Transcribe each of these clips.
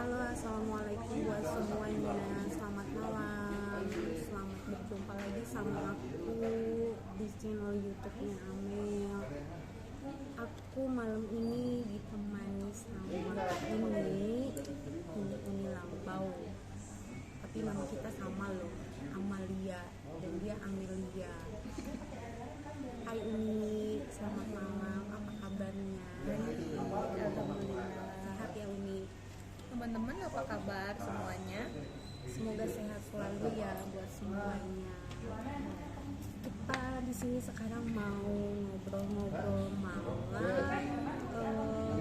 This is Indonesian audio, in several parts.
Halo, assalamualaikum buat semuanya. Selamat malam. Selamat berjumpa lagi sama aku di channel YouTube-nya Amel. Aku malam ini ditemani sama Uni Lampau. Tapi nama kita sama loh, Amalia, dan dia Amelia. Hai Uni, selamat malam. Apa kabarnya? Alhamdulillah. Sehat ya Uni. Teman-teman apa kabar semuanya? Semoga sehat selalu ya buat semuanya. Kita di sini sekarang mau ngobrol-ngobrol malam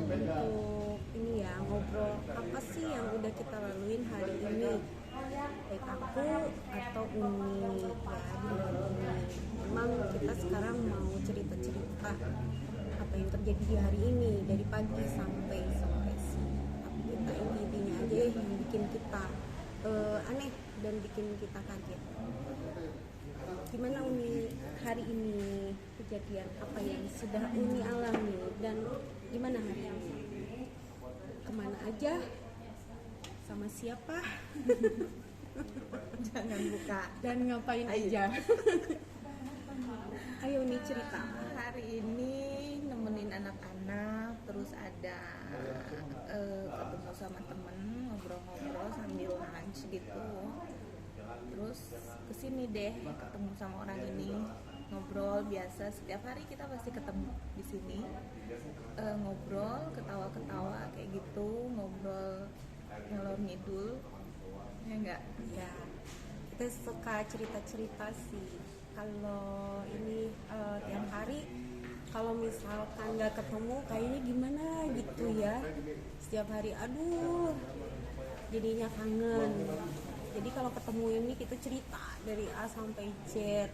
untuk ini ya, ngobrol apa sih yang udah kita laluin hari ini, baik aku atau Uni ya, di luar Uni. Memang kita sekarang mau cerita-cerita apa yang terjadi di hari ini dari pagi sampai sore sih. Tapi kita intinya aja yang bikin kita aneh dan bikin kita kaget. Gimana Uni hari ini, kejadian apa yang sudah Uni alami dan gimana hari ini? Kemana aja? Sama siapa? Jangan buka. Dan ngapain Ayo. aja? Ayo Uni cerita. Hari ini nemenin anak-anak, terus ada ketemu sama temen, ngobrol-ngobrol sambil lunch gitu. Terus kesini deh ketemu sama orang ini, ngobrol biasa. Setiap hari kita pasti ketemu di sini, ngobrol, ketawa-ketawa kayak gitu, ngobrol ngalor ngidul, ya enggak? Ya, kita suka cerita-cerita sih. Kalau ini tiap hari, kalau misalkan nggak ketemu, kayaknya gimana gitu ya. Setiap hari, aduh, jadinya kangen. Jadi kalau ketemu ini kita cerita dari A sampai Z,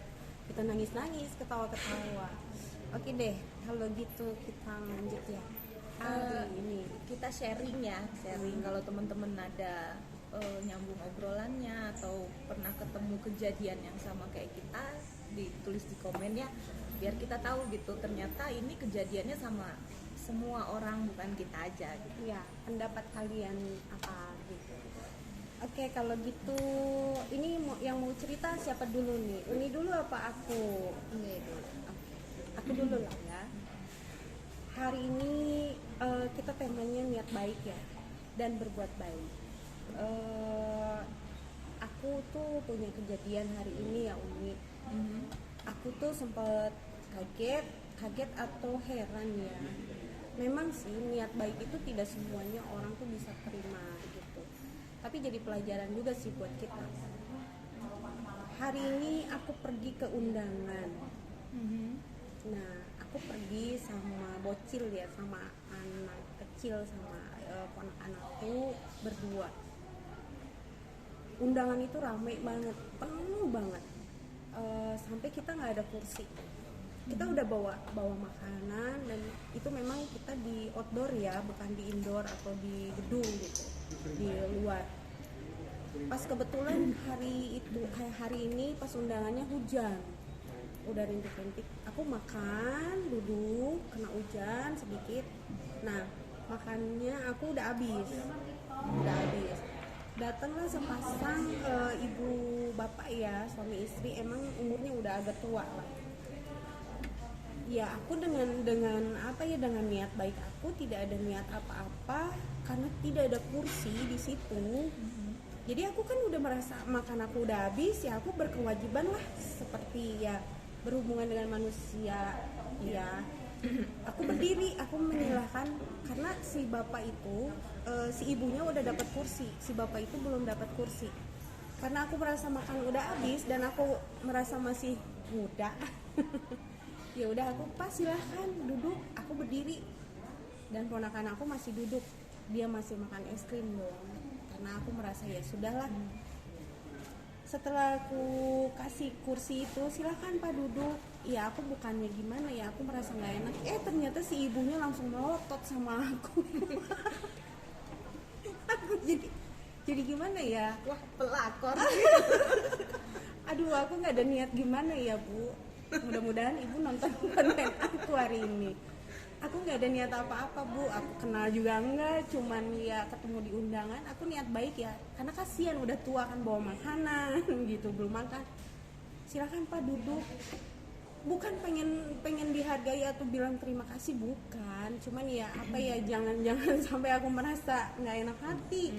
kita nangis-nangis, ketawa-ketawa. Oke deh, kalau gitu kita lanjut ya. Hari ini Kita sharing ya, sharing kalau teman-teman ada nyambung obrolannya atau pernah ketemu kejadian yang sama kayak kita, ditulis di komen ya, biar kita tahu gitu ternyata ini kejadiannya sama semua orang, bukan kita aja gitu. ya, pendapat kalian apa gitu. Oke, kalau gitu ini yang mau cerita siapa dulu nih? Uni dulu apa aku? Ini dulu. Oke, aku dulu lah ya. Hari ini kita temanya niat baik ya, dan berbuat baik. Aku tuh punya kejadian hari ini ya Uni. Aku tuh sempat kaget atau heran ya. Memang sih niat baik itu tidak semuanya orang tuh bisa terima gitu. Tapi jadi pelajaran juga sih buat kita. Hari ini aku pergi ke undangan. Nah, aku pergi sama bocil ya, sama anak kecil, sama ponak-anakku berdua. Undangan itu rame banget, penuh banget. Sampai kita nggak ada kursi. Kita udah bawa makanan, dan itu memang kita di outdoor ya, bukan di indoor atau di gedung gitu, di luar. Pas kebetulan hari ini pas undangannya hujan, udah rintik-rintik. Aku makan, duduk, kena hujan sedikit. Nah, makannya aku udah habis. Datanglah sepasang ibu bapak ya, suami istri, emang umurnya udah agak tua lah. Ya, aku dengan apa ya, dengan niat baik aku, tidak ada niat apa-apa karena tidak ada kursi di situ. Jadi aku kan udah merasa makan aku udah habis, ya aku berkewajiban lah seperti ya berhubungan dengan manusia ya. Aku berdiri, aku menyilahkan karena si bapak itu, si ibunya udah dapat kursi, si bapak itu belum dapat kursi. Karena aku merasa makan udah habis dan aku merasa masih muda. Ya udah, aku pas silahkan duduk, aku berdiri, dan ponakan aku masih duduk, dia masih makan es krim dong. Karena aku merasa ya sudahlah. Setelah aku kasih kursi itu, silahkan Pak duduk. Ya aku bukannya gimana ya, aku merasa nggak enak. Ternyata si ibunya langsung melotot sama aku. Aku jadi gimana ya? Wah, pelakor. Aduh, aku nggak ada niat gimana ya Bu. Mudah-mudahan ibu nonton konten aku hari ini. aku nggak ada niat apa-apa Bu, aku kenal juga enggak, cuman ya ketemu di undangan, aku niat baik ya, karena kasihan udah tua kan bawa makanan gitu, belum makan, silakan Pak duduk. Bukan pengen dihargai atau bilang terima kasih, bukan, cuman ya apa ya, jangan sampai aku merasa nggak enak hati.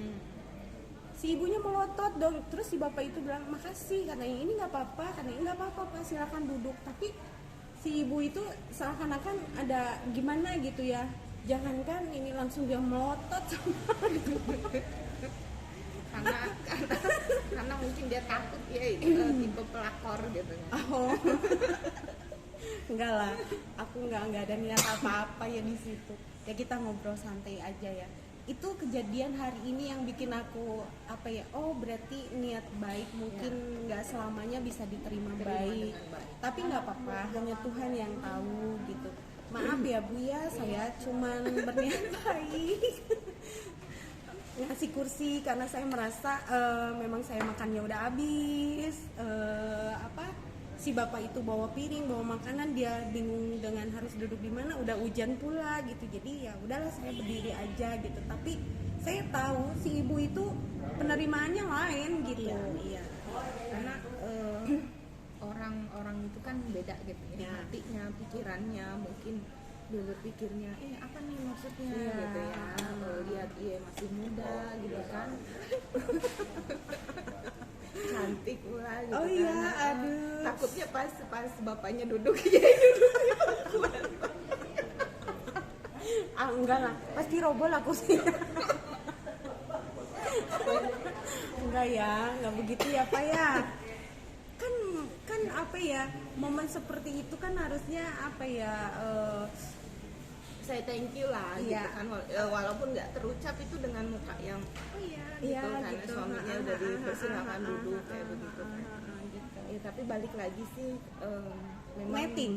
Si ibunya melotot dong, terus si bapak itu bilang makasih, katanya ini nggak apa-apa, katanya nggak apa-apa Pak, silakan duduk. Tapi si ibu itu seakan-akan ada gimana gitu ya, jangankan ini langsung dia melotot sama gitu. karena mungkin dia takut ya tipe pelakor gitu. Oh. Enggak lah, aku nggak ada niat apa-apa ya di situ. Ya kita ngobrol santai aja ya. Itu kejadian hari ini yang bikin aku apa ya, oh berarti niat baik mungkin nggak selamanya bisa diterima baik. Tapi nggak apa-apa, hanya Tuhan yang tahu gitu. Maaf ya Bu ya, saya cuman berniat baik. Ngasih kursi karena saya merasa memang saya makannya udah habis, si bapak itu bawa piring, bawa makanan, dia bingung dengan harus duduk di mana, udah hujan pula gitu. Jadi ya udahlah saya berdiri aja gitu. Tapi saya tahu si ibu itu penerimaannya lain gitu. Iya. Karena orang-orang itu kan beda gitu ya, hatinya, pikirannya, mungkin dia berpikirnya apa nih maksudnya gitu ya, lihat dia masih muda gitu kan. Cantik pula gitu. Oh iya, aduh. Takutnya pas bapaknya duduk ya duduk di bangkuan. Enggak lah, pasti roboh lah kursinya. Enggak ya, enggak begitu ya Pak ya. Kan apa ya, momen seperti itu kan harusnya apa ya, saya thank you lah gitu kan, walaupun nggak terucap itu dengan muka yang gitu, karena gitu. Suaminya udah dipersilakan duduk kayak begitu kan. Gitu. Ya tapi balik lagi sih, memang Mapping.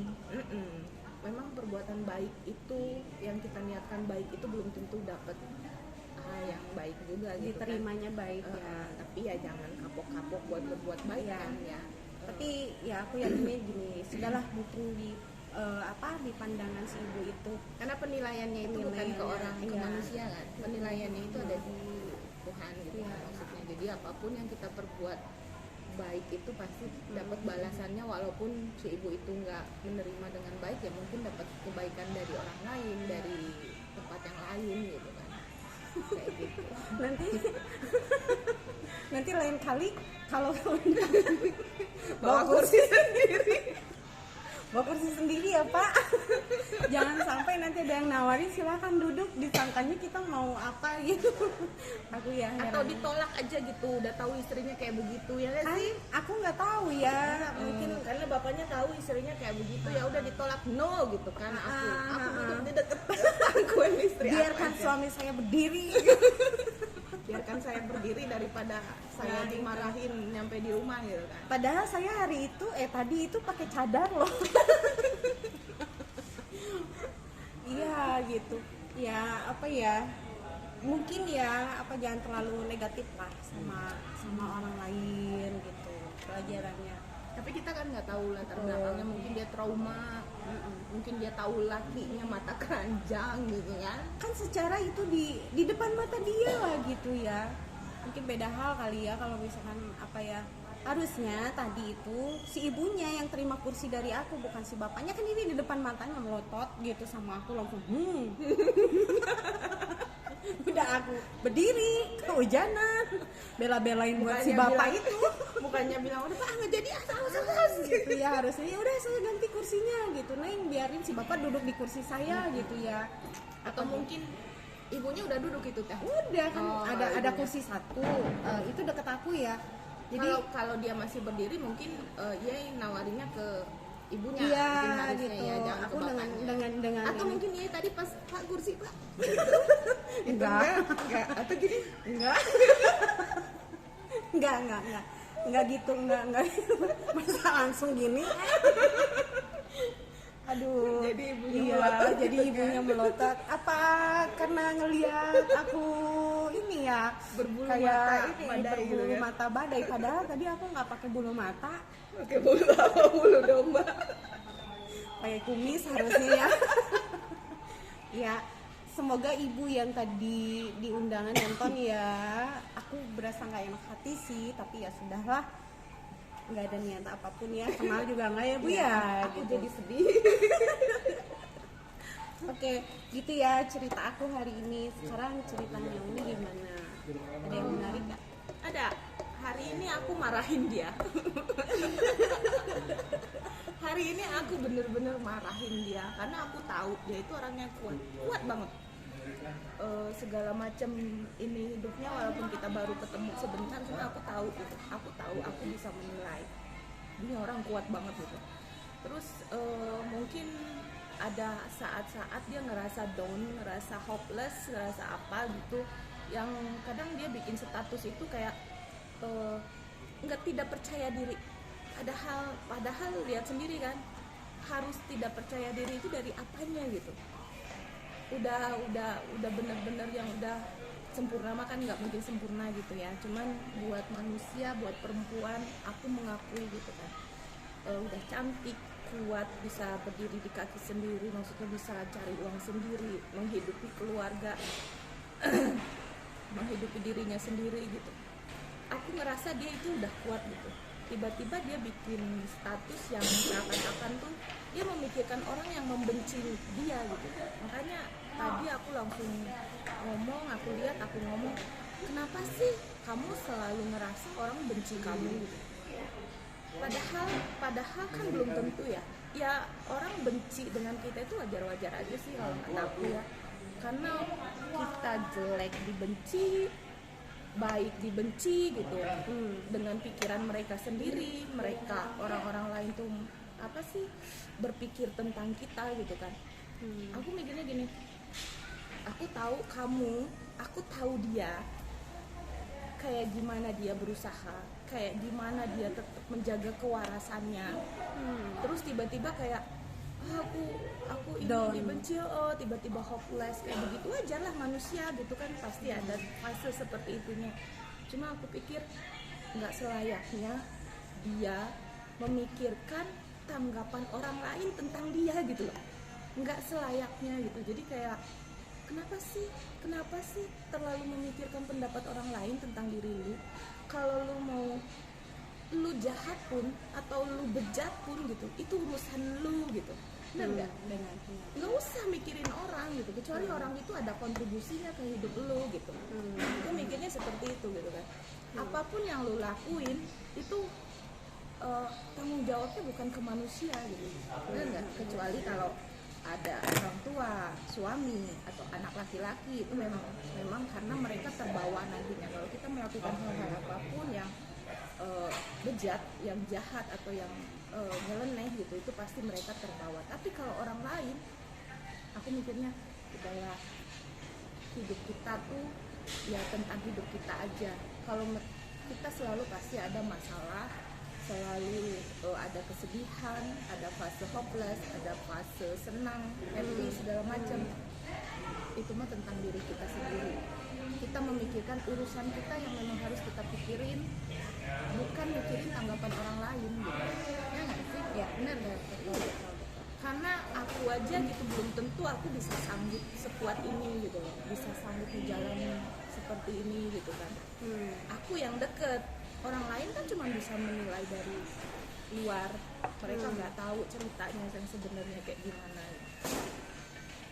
Memang perbuatan baik itu yang kita niatkan baik itu belum tentu dapat yang baik juga gitu Diterimanya kan. baik ya. Tapi ya jangan kapok-kapok buat berbuat baik kan ya. Tapi ya aku yakinnya gini, sudahlah mungkin di di pandangan si ibu itu, karena penilaiannya itu bukan ke orang, ke manusia kan, penilaiannya itu ada di Tuhan gitu kan, maksudnya. Jadi apapun yang kita perbuat baik itu pasti dapat balasannya, walaupun si ibu itu nggak menerima dengan baik ya mungkin dapat kebaikan dari orang lain, dari tempat yang lain gitu kan, kayak gitu. Nanti lain kali kalau bawa kursi sendiri. Bawa kursi sendiri ya Pak. Jangan sampai nanti ada yang nawarin silakan duduk, disangkanya kita mau apa gitu. Aku ya atau ditolak aja gitu, udah tahu istrinya kayak begitu ya kan sih. Aku nggak tahu ya, mungkin karena bapaknya tahu istrinya kayak begitu, ya udah ditolak no gitu kan. Aku duduk di deket bangkuan istri. Biarkan suami saya berdiri. Biarkan saya berdiri daripada saya dimarahin nyampe di rumah gitu kan. Padahal saya hari itu tadi itu pakai cadar loh. Iya gitu. Ya apa ya? Mungkin ya jangan terlalu negatif lah sama orang lain gitu pelajarannya. Tapi kita kan nggak tahu latar belakangnya, mungkin dia trauma, mungkin dia tahu lakinya mata keranjang gitu kan. Kan secara itu di depan mata dia lah gitu ya. Mungkin beda hal kali ya kalau misalkan harusnya tadi itu si ibunya yang terima kursi dari aku, bukan si bapaknya. Kan ini di depan matanya melotot gitu sama aku, langsung udah aku berdiri kehujanan, bela-belain buat si bapak itu. Bukannya bilang udah Pak nggak jadi asal gitu ya, harusnya ya udah saya ganti kursinya gitu, Neng, biarin si bapak duduk di kursi saya gitu ya. Atau mungkin ibunya udah duduk itu teh. Udah kan ada kursi satu, itu deket aku ya. Jadi kalau dia masih berdiri mungkin dia nawarinnya ke ibunya, iya gitu. Ya, jangan aku ke dengan atau mungkin dia tadi pas Pak kursi Pak. enggak atau gini enggak gitu, enggak masa langsung gini. Aduh, jadi ibunya melotot. Apa karena ngelihat aku ini ya berbulu kayak mata berbulu mata badai, padahal tadi aku nggak pakai bulu mata, pakai bulu domba, pakai kumis harusnya ya. Ya, semoga ibu yang tadi di undangan nonton ya. Aku berasa nggak enak hati sih, tapi ya sudahlah, nggak ada niat apapun ya, kenal juga nggak ya bu ya, Aku gitu. jadi sedih. Oke, gitu ya cerita aku hari ini. Sekarang ceritanya Umi gimana? Ada yang menarik nggak? Ada. Hari ini aku marahin dia. Hari ini aku bener-bener marahin dia karena aku tahu dia itu orangnya kuat banget. Segala macam ini hidupnya, walaupun kita baru ketemu sebentar, cuma aku tahu gitu. Aku bisa menilai ini orang kuat banget gitu. Terus mungkin ada saat-saat dia ngerasa down, ngerasa hopeless, ngerasa apa gitu, yang kadang dia bikin status itu kayak nggak tidak percaya diri. Padahal lihat sendiri kan, harus tidak percaya diri itu dari apanya gitu. Udah bener-bener yang udah sempurna, mah kan nggak mungkin sempurna gitu ya, cuman buat manusia, buat perempuan, aku mengakui gitu kan, udah cantik, kuat, bisa berdiri di kaki sendiri, maksudnya bisa cari uang sendiri, menghidupi keluarga, menghidupi dirinya sendiri gitu. Aku ngerasa dia itu udah kuat gitu. Tiba-tiba dia bikin status yang seakan-akan tuh dia memikirkan orang yang membenci dia gitu. Makanya tadi aku langsung ngomong, aku ngomong, kenapa sih kamu selalu ngerasa orang benci kamu gitu? Padahal kan belum tentu ya. Ya orang benci dengan kita itu wajar-wajar aja sih kalau kata aku ya. Karena kita jelek dibenci, baik dibenci gitu, dengan pikiran mereka sendiri, mereka orang-orang lain tuh apa sih berpikir tentang kita gitu kan. Aku mikirnya gini, aku tahu kamu, aku tahu dia kayak gimana dia berusaha, kayak gimana dia tetap menjaga kewarasannya, terus tiba-tiba kayak aku ini Down. dibenci, tiba-tiba hopeless, kayak begitu aja lah manusia gitu kan, pasti ada fase seperti itunya. Cuma aku pikir nggak selayaknya dia memikirkan tanggapan orang lain tentang dia gitu loh, nggak selayaknya gitu. Jadi kayak kenapa sih terlalu memikirkan pendapat orang lain tentang diri lu? Kalau lu mau lu jahat pun atau lu bejat pun gitu, itu urusan lu gitu. Benar nggak? Nggak usah mikirin orang gitu, kecuali orang itu ada kontribusinya ke hidup lu gitu. Gue mikirnya seperti itu gitu kan. Apapun yang lu lakuin itu tanggung jawabnya bukan ke manusia gitu. Benar nggak? Kecuali kalau ada orang tua, suami atau anak laki-laki, itu memang karena mereka terbawa nantinya. Kalau kita melakukan hal-hal apapun yang bejat, yang jahat atau yang nyeleneh gitu, itu pasti mereka terbawa. Tapi kalau orang lain, aku mikirnya udahlah, hidup kita tuh ya tentang hidup kita aja. Kalau kita selalu pasti ada masalah, selalu ada kesedihan, ada fase hopeless, ada fase senang, happy, segala macam. Itu mah tentang diri kita sendiri. Kita memikirkan urusan kita yang memang harus kita pikirin, bukan mikirin tanggapan orang lain gitu. Ya nggak sih? Ya benar nggak? Karena aku aja gitu belum tentu aku bisa sanggup sekuat ini gitu loh, bisa sanggup menjalani seperti ini gitu kan. Aku yang deket, orang lain kan cuma bisa menilai dari luar, mereka nggak tahu ceritanya yang sebenarnya kayak gimana.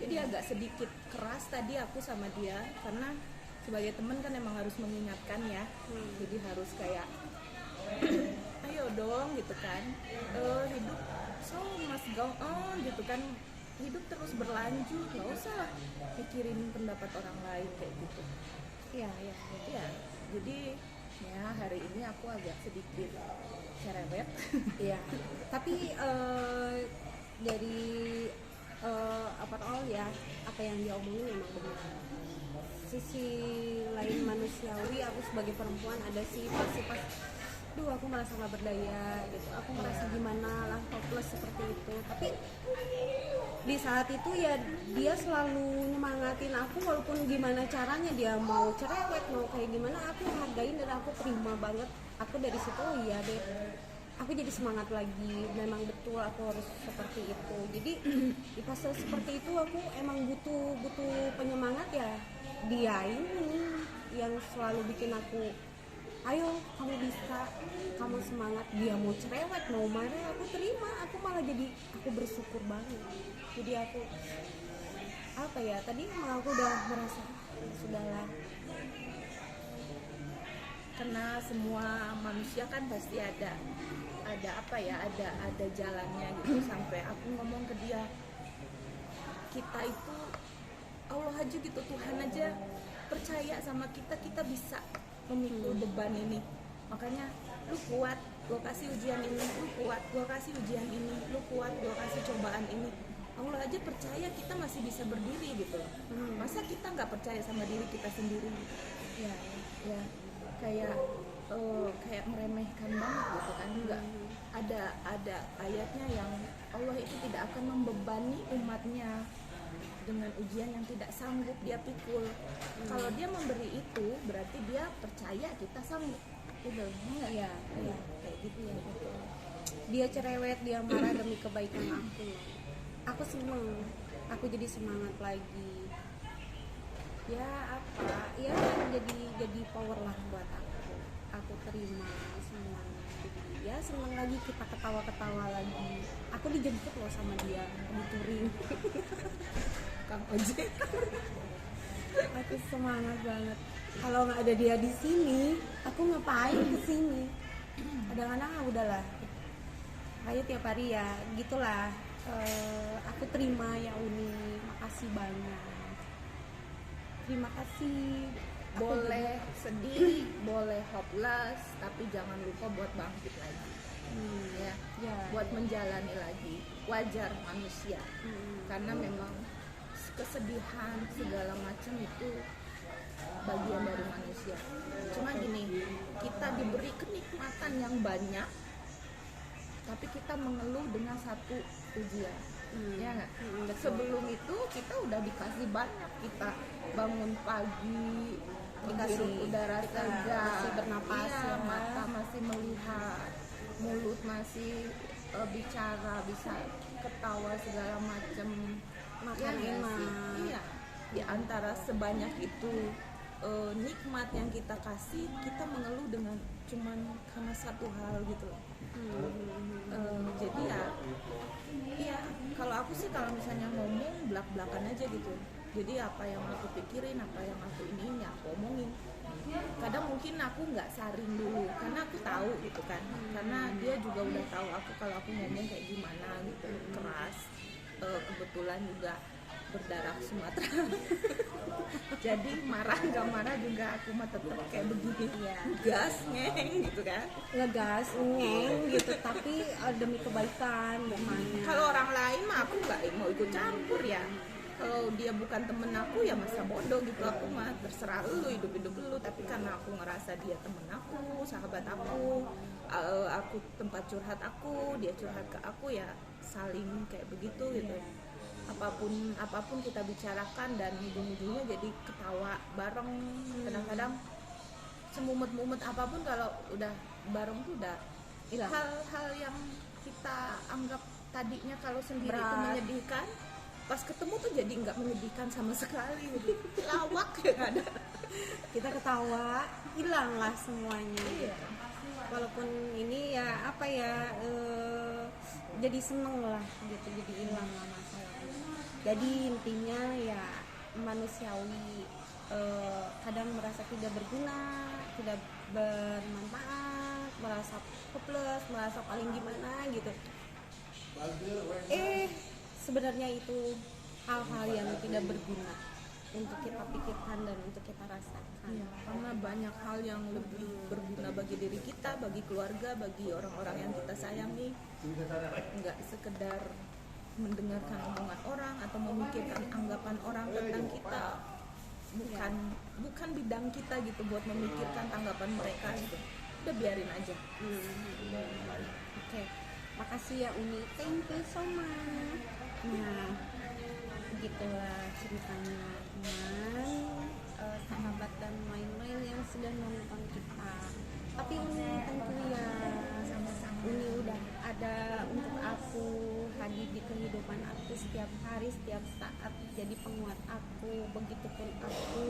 Jadi agak sedikit keras tadi aku sama dia, karena sebagai teman kan emang harus mengingatkan ya. Jadi harus kayak ayo dong gitu kan, hidup so must go on gitu kan, hidup terus berlanjut, nggak usah pikirin pendapat orang lain kayak gitu. Ya jadi ya hari ini aku agak sedikit cerewet. Iya. Tapi dari apa yang dia omongin memang benar. Sisi lain manusiawi aku sebagai perempuan ada sih pas aku merasa nggak berdaya gitu, aku merasa gimana lah, hopeless seperti itu. Tapi di saat itu ya dia selalu nyemangatin aku, walaupun gimana caranya, dia mau cerewet mau kayak gimana aku hargain dan aku terima banget. Aku dari situ iya deh, aku jadi semangat lagi. Memang betul aku harus seperti itu. Jadi di fase seperti itu aku emang butuh penyemangat ya. Dia ini yang selalu bikin aku, ayo kamu bisa, kamu semangat. Dia mau cerewet mau marah aku terima, aku malah jadi aku bersyukur banget. Jadi aku apa ya, tadi emang aku udah merasa sudahlah. Karena semua manusia kan pasti ada apa ya, ada jalannya gitu. Sampai aku ngomong ke dia, kita itu Allah aja gitu, Tuhan aja percaya sama kita, kita bisa memikul beban ini. Makanya lu kuat, gua kasih ujian ini, lu kuat, gua kasih ujian ini, lu kuat, gua kasih cobaan ini. Allah aja percaya kita masih bisa berdiri gitu loh. Masa kita nggak percaya sama diri kita sendiri? Ya, ya kayak meremehkan banget gitu kan. Enggak, ada ayatnya yang Allah itu tidak akan membebani umatnya dengan ujian yang tidak sanggup dia pikul. Kalau dia memberi itu berarti dia percaya kita sanggup gitu. Enggak ya, kayak gitu ya gitu. Dia cerewet, dia marah demi kebaikan aku seneng, aku jadi semangat lagi ya. Apa ya, jadi power lah buat aku terima semuanya. Jadi ya seneng lagi, kita ketawa lagi. Aku dijemput loh sama dia di touring Kang ojek. aku semangat banget. Kalau nggak ada dia di sini aku ngapain ke sini. Kadang-kadang udahlah, ayo tiap hari ya gitulah. Aku terima ya Uni, makasih banyak, terima kasih. Boleh sedih, boleh hopeless, tapi jangan lupa buat bangkit lagi. Ya, buat menjalani lagi. Wajar manusia, karena memang kesedihan segala macam itu bagian dari manusia. Cuma gini, kita diberi kenikmatan yang banyak, tapi kita mengeluh dengan satu ujian. Ya nggak? Sebelum itu kita udah dikasih banyak, kita bangun pagi, dikasih udara segar, masih bernapas ya. Mata masih melihat, mulut masih bicara, bisa ketawa segala macam, makan enak. Iya, di antara sebanyak itu nikmat yang kita kasih, kita mengeluh dengan cuman karena satu hal gitu loh. Jadi ya kalau aku sih, kalau misalnya ngomong belak-belakan aja gitu. Jadi apa yang aku pikirin, apa yang aku iniin ya aku omongin. Kadang mungkin aku nggak saring dulu karena aku tahu gitu kan, karena dia juga udah tahu aku kalau aku ngomong kayak gimana gitu, keras. Kebetulan juga berdarah Sumatera. Jadi marah nggak marah juga aku mah tetap kayak begini ya, gas ngeng gitu kan, ngegas ngeng gitu, tapi demi kebaikan namanya. Kalau orang lain mah aku nggak mau ikut campur ya. Kalau dia bukan temen aku ya masa bodoh gitu, aku mah terserah lu, hidup lu. Tapi karena aku ngerasa dia temen aku, sahabat aku tempat curhat aku, dia curhat ke aku, ya saling kayak begitu gitu. Apapun kita bicarakan dan ujung-ujungnya jadi ketawa bareng. Kadang-kadang semumet-mumet apapun kalau udah bareng tuh udah hal-hal yang kita anggap tadinya kalau sendiri itu menyedihkan, pas ketemu tuh jadi nggak menyedihkan sama sekali gitu. Lawak ya ada. Kita ketawa, hilanglah semuanya. Iya. Walaupun ini ya apa ya, jadi seneng lah gitu, jadi hilang lah masalahnya. Jadi intinya ya manusiawi, kadang merasa tidak berguna, tidak bermanfaat, merasa hopeless, merasa paling gimana gitu. Sebenarnya itu hal-hal yang tidak berguna untuk kita pikirkan dan untuk kita rasakan. Ya, karena banyak hal yang lebih berguna bagi diri kita, bagi keluarga, bagi orang-orang yang kita sayangi. Nggak sekedar mendengarkan omongan orang atau memikirkan anggapan orang tentang kita. Bukan bidang kita gitu buat memikirkan tanggapan mereka gitu. Udah biarin aja. Oke. Makasih ya Uni, thank you so much. Nah, begitulah ceritanya teman, sahabat dan lain-lain yang sudah nonton kita. Tapi Uni, thank you ya, sama-sama. Uni setiap hari, setiap saat jadi penguat aku. Begitupun aku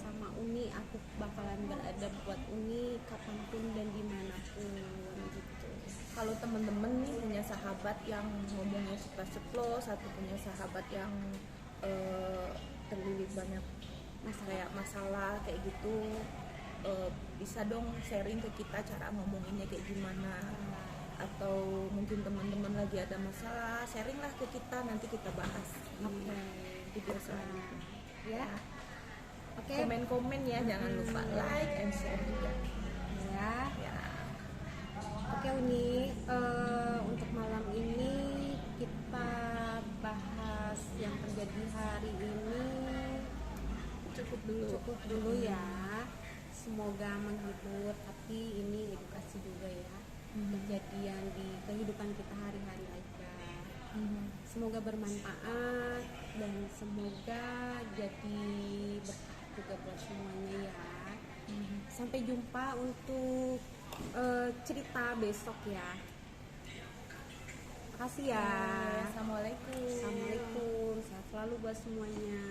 sama Uni, aku bakalan berada buat Uni kapanpun dan dimanapun gitu. Kalau temen-temen nih punya sahabat yang ngomongnya suka ceplos atau punya sahabat yang terlilit banyak masalah kayak gitu, bisa dong sharing ke kita cara ngomonginnya kayak gimana. Atau mungkin teman-teman lagi ada masalah, sharing lah ke kita, nanti kita bahas di video selanjutnya Ya. Oke. Komen-komen ya, jangan lupa like and share juga Ya. ya. Oke Uni, untuk malam ini kita bahas yang terjadi hari ini cukup dulu ya. Semoga menghibur, tapi ini edukasi juga ya. Kejadian di kehidupan kita hari-hari aja. Semoga bermanfaat dan semoga jadi berkah juga buat semuanya ya. Sampai jumpa untuk cerita besok ya. Makasih ya. Assalamualaikum. Assalamualaikum. Sehat selalu buat semuanya.